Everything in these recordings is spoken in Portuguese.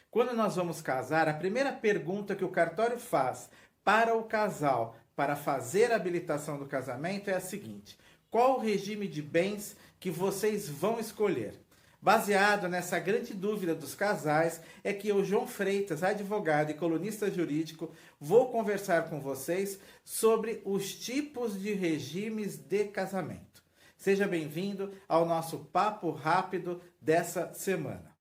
Quando nós vamos casar, a primeira pergunta que o cartório faz para o casal para fazer a habilitação do casamento é a seguinte: qual o regime de bens que vocês vão escolher? Baseado nessa grande dúvida dos casais, é que eu, João Freitas, advogado e colunista jurídico, vou conversar com vocês sobre os tipos de regimes de casamento. Seja bem-vindo ao nosso papo rápido dessa semana.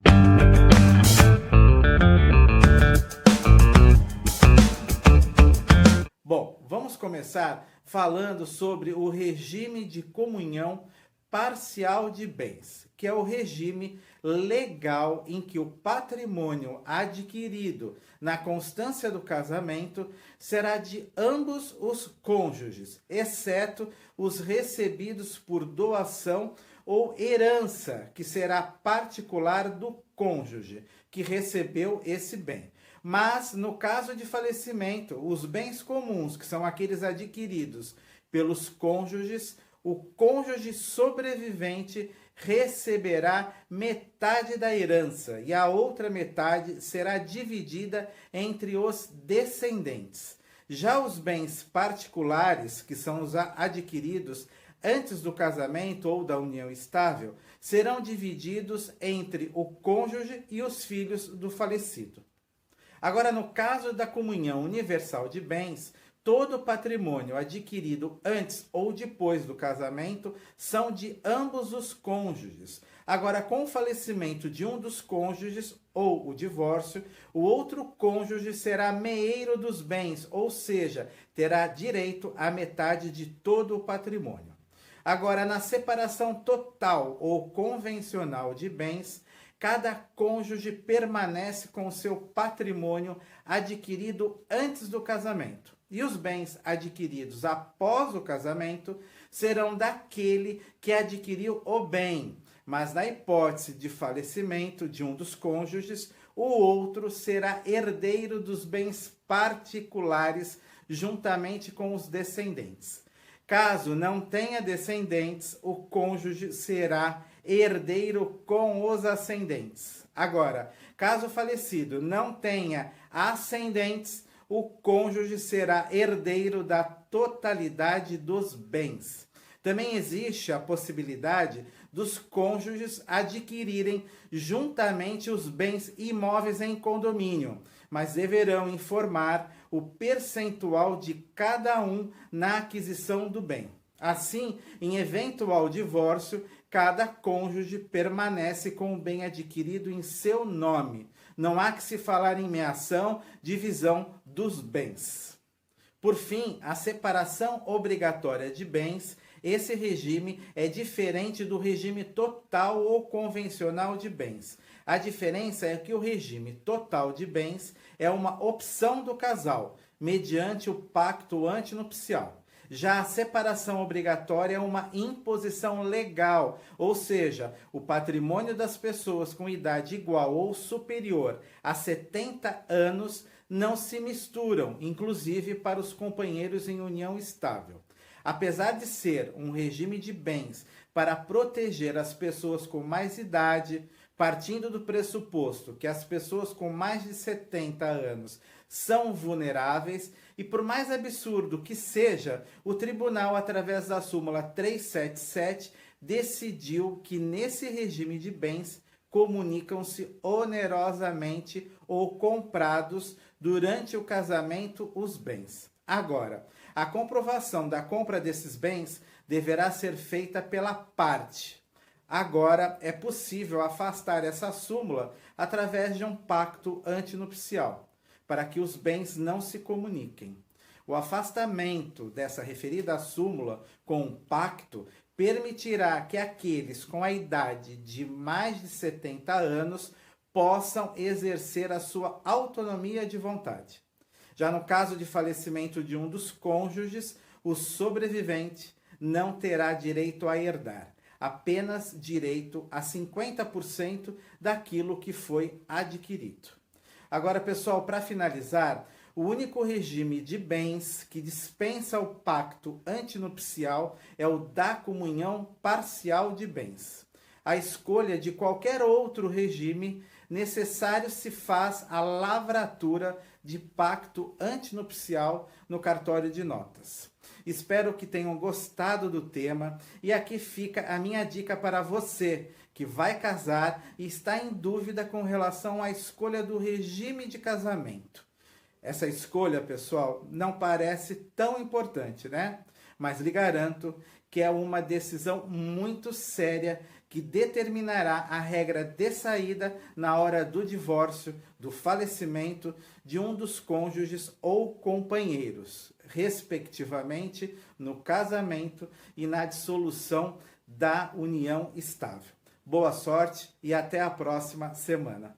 Bom, vamos começar falando sobre o regime de comunhão parcial de bens, que é o regime legal em que o patrimônio adquirido na constância do casamento será de ambos os cônjuges, exceto os recebidos por doação ou herança, que será particular do cônjuge que recebeu esse bem. Mas, no caso de falecimento, os bens comuns, que são aqueles adquiridos pelos cônjuges, o cônjuge sobrevivente receberá metade da herança e a outra metade será dividida entre os descendentes. Já os bens particulares, que são os adquiridos antes do casamento ou da união estável, serão divididos entre o cônjuge e os filhos do falecido. Agora, no caso da comunhão universal de bens, todo o patrimônio adquirido antes ou depois do casamento são de ambos os cônjuges. Agora, com o falecimento de um dos cônjuges ou o divórcio, o outro cônjuge será meeiro dos bens, ou seja, terá direito à metade de todo o patrimônio. Agora, na separação total ou convencional de bens, cada cônjuge permanece com seu patrimônio adquirido antes do casamento. E os bens adquiridos após o casamento serão daquele que adquiriu o bem. Mas na hipótese de falecimento de um dos cônjuges, o outro será herdeiro dos bens particulares juntamente com os descendentes. Caso não tenha descendentes, o cônjuge será herdeiro com os ascendentes. Agora, caso o falecido não tenha ascendentes, o cônjuge será herdeiro da totalidade dos bens. Também existe a possibilidade dos cônjuges adquirirem juntamente os bens imóveis em condomínio, mas deverão informar o percentual de cada um na aquisição do bem. Assim, em eventual divórcio, cada cônjuge permanece com o bem adquirido em seu nome. Não há que se falar em meação, divisão dos bens. Por fim, a separação obrigatória de bens. Esse regime é diferente do regime total ou convencional de bens. A diferença é que o regime total de bens é uma opção do casal, mediante o pacto antinupcial. Já a separação obrigatória é uma imposição legal, ou seja, o patrimônio das pessoas com idade igual ou superior a 70 anos não se misturam, inclusive para os companheiros em união estável. Apesar de ser um regime de bens para proteger as pessoas com mais idade, partindo do pressuposto que as pessoas com mais de 70 anos são vulneráveis, e por mais absurdo que seja, o tribunal, através da súmula 377, decidiu que nesse regime de bens comunicam-se onerosamente ou comprados durante o casamento os bens. Agora, a comprovação da compra desses bens deverá ser feita pela parte. Agora, é possível afastar essa súmula através de um pacto antinupcial, para que os bens não se comuniquem. O afastamento dessa referida súmula com um pacto permitirá que aqueles com a idade de mais de 70 anos possam exercer a sua autonomia de vontade. Já no caso de falecimento de um dos cônjuges, o sobrevivente não terá direito a herdar, apenas direito a 50% daquilo que foi adquirido. Agora, pessoal, para finalizar, o único regime de bens que dispensa o pacto antinupcial é o da comunhão parcial de bens. A escolha de qualquer outro regime necessário se faz a lavratura de pacto antinupcial no cartório de notas. Espero que tenham gostado do tema e aqui fica a minha dica para você que vai casar e está em dúvida com relação à escolha do regime de casamento. Essa escolha, pessoal, não parece tão importante, né? Mas lhe garanto que é uma decisão muito séria que determinará a regra de saída na hora do divórcio, do falecimento de um dos cônjuges ou companheiros, respectivamente no casamento e na dissolução da união estável. Boa sorte e até a próxima semana.